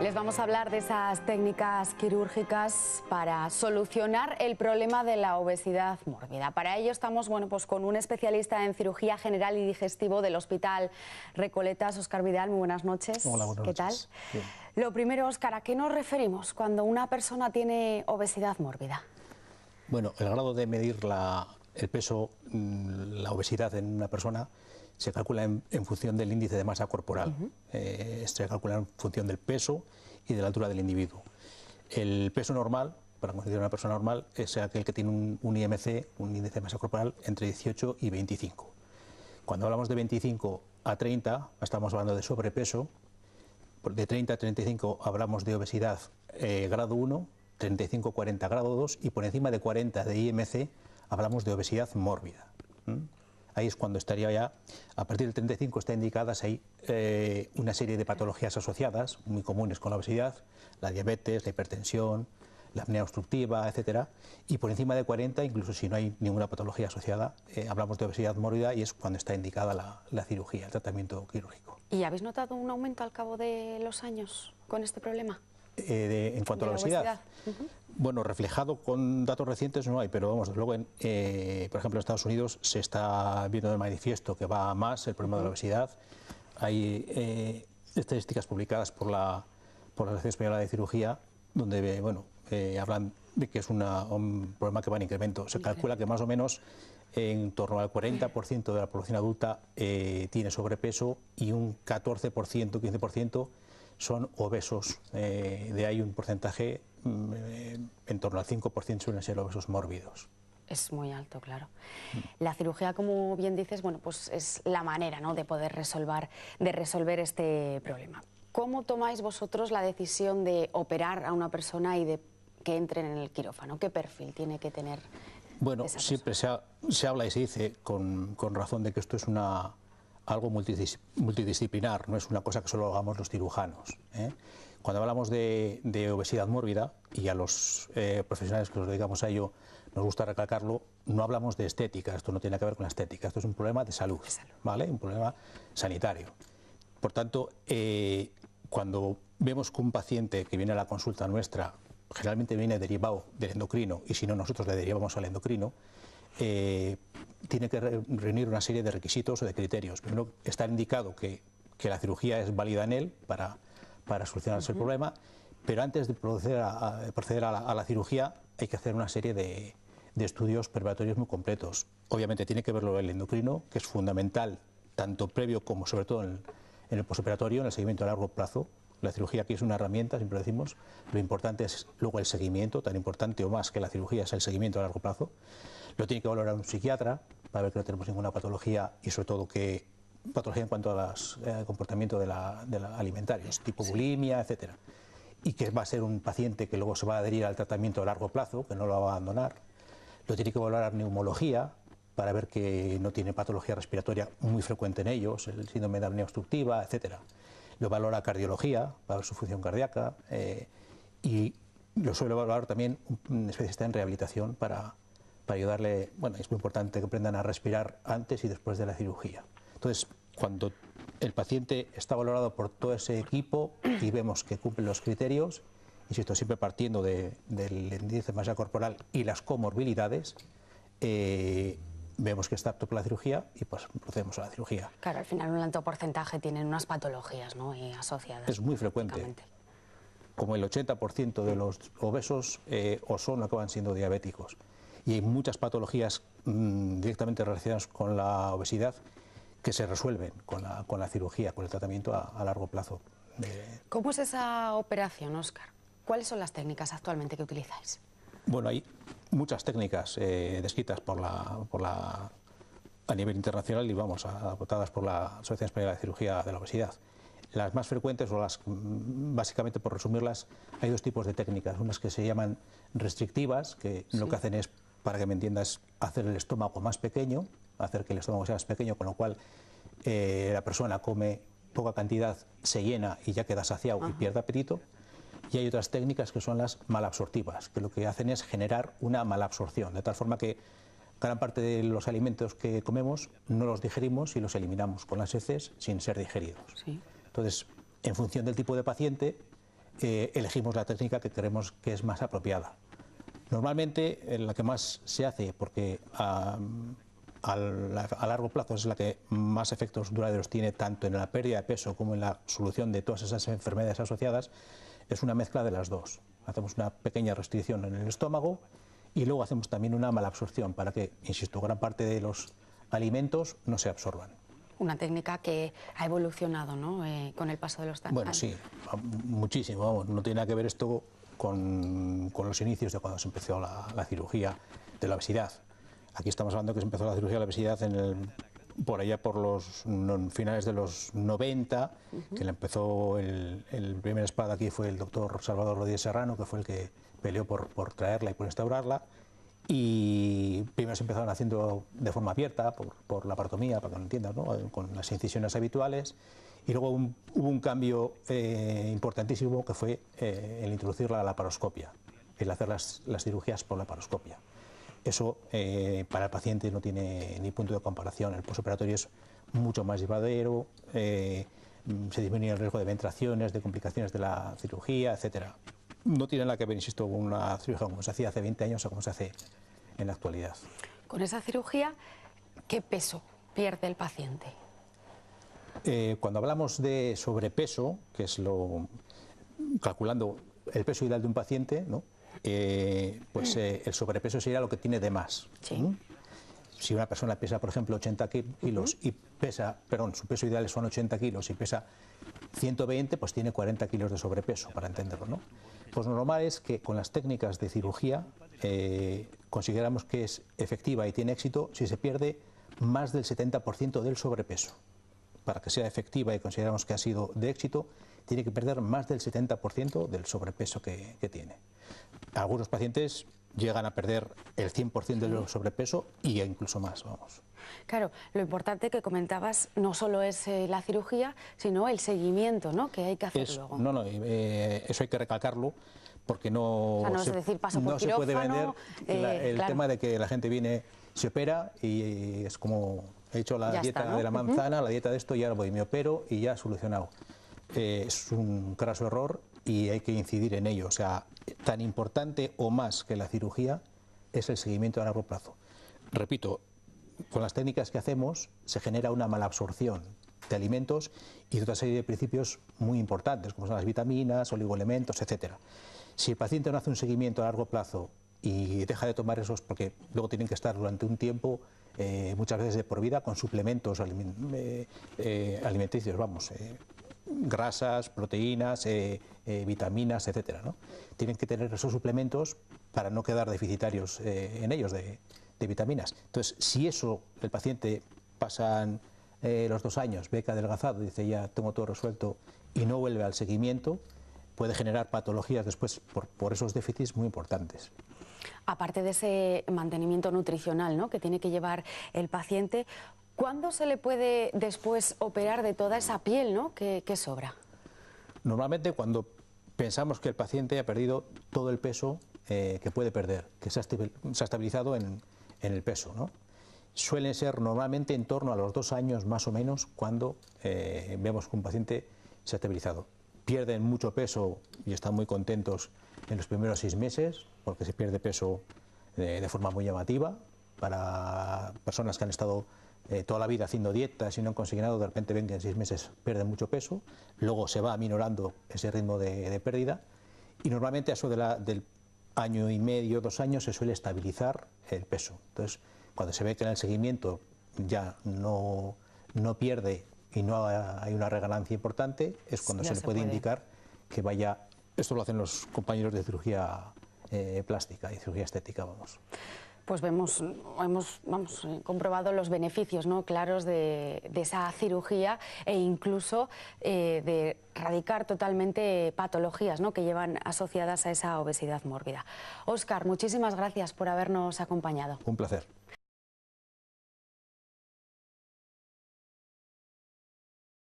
Les vamos a hablar de esas técnicas quirúrgicas para solucionar el problema de la obesidad mórbida. Para ello estamos pues con un especialista en cirugía general y digestivo del Hospital Recoletas, Óscar Vidal. Muy buenas noches. Hola, buenas noches. ¿Qué tal? Bien. Lo primero, Óscar, ¿a qué nos referimos cuando una persona tiene obesidad mórbida? Bueno, el grado de medir el peso, la obesidad en una persona se calcula en función del índice de masa corporal. Se calcula en función del peso y de la altura del individuo. El peso normal, para considerar una persona normal, es aquel que tiene un IMC, un índice de masa corporal, entre 18 y 25. Cuando hablamos de 25 a 30, estamos hablando de sobrepeso. De 30 a 35 hablamos de obesidad grado 1, 35-40 grado 2, y por encima de 40 de IMC hablamos de obesidad mórbida. Ahí es cuando estaría ya, a partir del 35 está indicadas ahí una serie de patologías asociadas, muy comunes con la obesidad, la diabetes, la hipertensión, la apnea obstructiva, etcétera, y por encima de 40, incluso si no hay ninguna patología asociada, hablamos de obesidad mórbida y es cuando está indicada la cirugía, el tratamiento quirúrgico. ¿Y habéis notado un aumento al cabo de los años con este problema? En cuanto a la obesidad, bueno, reflejado con datos recientes no hay, pero vamos, desde luego, por ejemplo, en Estados Unidos se está viendo de manifiesto que va más el problema de la obesidad. Hay estadísticas publicadas por la Asociación Española de Cirugía, donde hablan de que es un problema que va en incremento. Se calcula que más o menos en torno al 40% de la población adulta tiene sobrepeso y un 14%, 15% son obesos. De ahí un porcentaje, en torno al 5% suelen ser obesos mórbidos. Es muy alto, claro. La cirugía, como bien dices, pues es la manera, ¿no?, de poder resolver este problema. ¿Cómo tomáis vosotros la decisión de operar a una persona y de que entren en el quirófano? ¿Qué perfil tiene que tener? Bueno, siempre se habla y se dice con razón de que esto es algo multidisciplinar, no es una cosa que solo hagamos los cirujanos. Cuando hablamos de obesidad mórbida, y a los profesionales que nos dedicamos a ello nos gusta recalcarlo, no hablamos de estética, esto no tiene que ver con la estética, esto es un problema de salud, ¿vale? Un problema sanitario. Por tanto, cuando vemos que un paciente que viene a la consulta nuestra generalmente viene derivado del endocrino, y si no nosotros le derivamos al endocrino, tiene que reunir una serie de requisitos o de criterios. Primero, está indicado que la cirugía es válida en él para solucionarse el problema, pero antes de proceder a la cirugía hay que hacer una serie de estudios preparatorios muy completos. Obviamente tiene que verlo el endocrino, que es fundamental, tanto previo como sobre todo en el posoperatorio, en el seguimiento a largo plazo. La cirugía aquí es una herramienta, siempre decimos, lo importante es luego el seguimiento, tan importante o más que la cirugía es el seguimiento a largo plazo. Lo tiene que valorar un psiquiatra para ver que no tenemos ninguna patología y sobre todo que patología en cuanto al comportamiento alimentarios, tipo bulimia, etcétera. Y que va a ser un paciente que luego se va a adherir al tratamiento a largo plazo, que no lo va a abandonar. Lo tiene que valorar neumología para ver que no tiene patología respiratoria muy frecuente en ellos, el síndrome de apnea obstructiva, etcétera. Lo valora cardiología para ver su función cardíaca y lo suele valorar también un especialista en rehabilitación para ayudarle. Bueno, es muy importante que aprendan a respirar antes y después de la cirugía. Entonces, cuando el paciente está valorado por todo ese equipo y vemos que cumple los criterios, insisto, siempre partiendo del índice de masa corporal y las comorbilidades, vemos que está apto para la cirugía y pues procedemos a la cirugía. Claro, al final un alto porcentaje tienen unas patologías, ¿no?, y asociadas. Es muy frecuente. Como el 80% de los obesos o son o acaban siendo diabéticos. Y hay muchas patologías directamente relacionadas con la obesidad que se resuelven con la cirugía, con el tratamiento a largo plazo. ¿Cómo es esa operación, Óscar? ¿Cuáles son las técnicas actualmente que utilizáis? Bueno, hay muchas técnicas descritas a nivel internacional y adoptadas por la Asociación Española de Cirugía de la Obesidad. Las más frecuentes, básicamente por resumirlas, hay dos tipos de técnicas. Unas que se llaman restrictivas, que lo que hacen es, para que me entiendas, hacer el estómago más pequeño, hacer que el estómago sea más pequeño, con lo cual la persona come poca cantidad, se llena y ya queda saciado y pierde apetito. Y hay otras técnicas que son las malabsortivas, que lo que hacen es generar una malabsorción, de tal forma que gran parte de los alimentos que comemos no los digerimos y los eliminamos con las heces sin ser digeridos. Entonces, en función del tipo de paciente, elegimos la técnica que creemos que es más apropiada. Normalmente la que más se hace, porque a largo plazo es la que más efectos duraderos tiene tanto en la pérdida de peso como en la solución de todas esas enfermedades asociadas, es una mezcla de las dos. Hacemos una pequeña restricción en el estómago y luego hacemos también una malabsorción para que, insisto, gran parte de los alimentos no se absorban. Una técnica que ha evolucionado, ¿no? Con el paso de los años. Bueno, sí, muchísimo. Vamos, no tiene nada que ver esto con los inicios de cuando se empezó la cirugía de la obesidad. Aquí estamos hablando que se empezó la cirugía de la obesidad por allá por los finales de los 90, que le empezó el primer espada aquí fue el doctor Salvador Rodríguez Serrano, que fue el que peleó por traerla y por instaurarla. Y primero se empezaron haciendo de forma abierta, por la laparotomía, para que lo entiendas, ¿no? Con las incisiones habituales. Y luego hubo un cambio importantísimo que fue el introducir la laparoscopia, el hacer las cirugías por laparoscopia. Eso para el paciente no tiene ni punto de comparación. El postoperatorio es mucho más llevadero, se disminuye el riesgo de ventraciones, de complicaciones de la cirugía, etcétera. No tiene nada que ver, insisto, con una cirugía como se hacía hace 20 años o como se hace en la actualidad. Con esa cirugía, ¿qué peso pierde el paciente? Cuando hablamos de sobrepeso, que es calculando el peso ideal de un paciente, ¿no? Pues el sobrepeso sería lo que tiene de más. Sí. Si una persona pesa, por ejemplo, 80 kilos y su peso ideal son 80 kilos y pesa 120, pues tiene 40 kilos de sobrepeso, para entenderlo, ¿no? Pues lo normal es que con las técnicas de cirugía consideramos que es efectiva y tiene éxito si se pierde más del 70% del sobrepeso. Para que sea efectiva y consideramos que ha sido de éxito, tiene que perder más del 70% del sobrepeso que tiene. Algunos pacientes llegan a perder el 100% del sobrepeso y incluso más, vamos. Claro, lo importante que comentabas no solo es la cirugía, sino el seguimiento, ¿no? Que hay que hacer luego. No, eso hay que recalcarlo, porque no, es decir, paso por no se puede vender el claro. tema de que la gente viene, se opera y es como he hecho la ya dieta está, ¿no? de la manzana, la dieta de esto y ahora voy, me opero y ya solucionado. Es un craso error y hay que incidir en ello. O sea, tan importante o más que la cirugía es el seguimiento a largo plazo. Repito, con las técnicas que hacemos se genera una malabsorción de alimentos y de otra serie de principios muy importantes, como son las vitaminas, oligoelementos, etcétera. Si el paciente no hace un seguimiento a largo plazo y deja de tomar esos, porque luego tienen que estar durante un tiempo, muchas veces de por vida, con suplementos alimenticios, grasas, proteínas, vitaminas, etcétera, ¿no? Tienen que tener esos suplementos para no quedar deficitarios en ellos de vitaminas. Entonces, si el paciente pasan los 2 años, ve que ha adelgazado, dice ya tengo todo resuelto y no vuelve al seguimiento, puede generar patologías después por esos déficits muy importantes. Aparte de ese mantenimiento nutricional, ¿no?, que tiene que llevar el paciente, ¿cuándo se le puede después operar de toda esa piel, ¿no?, que sobra? Normalmente cuando pensamos que el paciente ha perdido todo el peso que puede perder, que se ha estabilizado en el peso, ¿no? Suelen ser normalmente en torno a los 2 años más o menos cuando vemos que un paciente se ha estabilizado. Pierden mucho peso y están muy contentos en los primeros 6 meses, porque se pierde peso de forma muy llamativa. Para personas que han estado toda la vida haciendo dietas y no han conseguido, de repente ven que en 6 meses pierden mucho peso, luego se va aminorando ese ritmo de pérdida y normalmente a eso del año y medio, 2 años se suele estabilizar el peso. Entonces, cuando se ve que en el seguimiento ya no pierde y no hay una reganancia importante, es cuando se le puede indicar que vaya. Esto lo hacen los compañeros de cirugía plástica y cirugía estética, vamos. Pues hemos comprobado los beneficios, ¿no?, claros de esa cirugía e incluso de erradicar totalmente patologías, ¿no?, que llevan asociadas a esa obesidad mórbida. Óscar, muchísimas gracias por habernos acompañado. Un placer.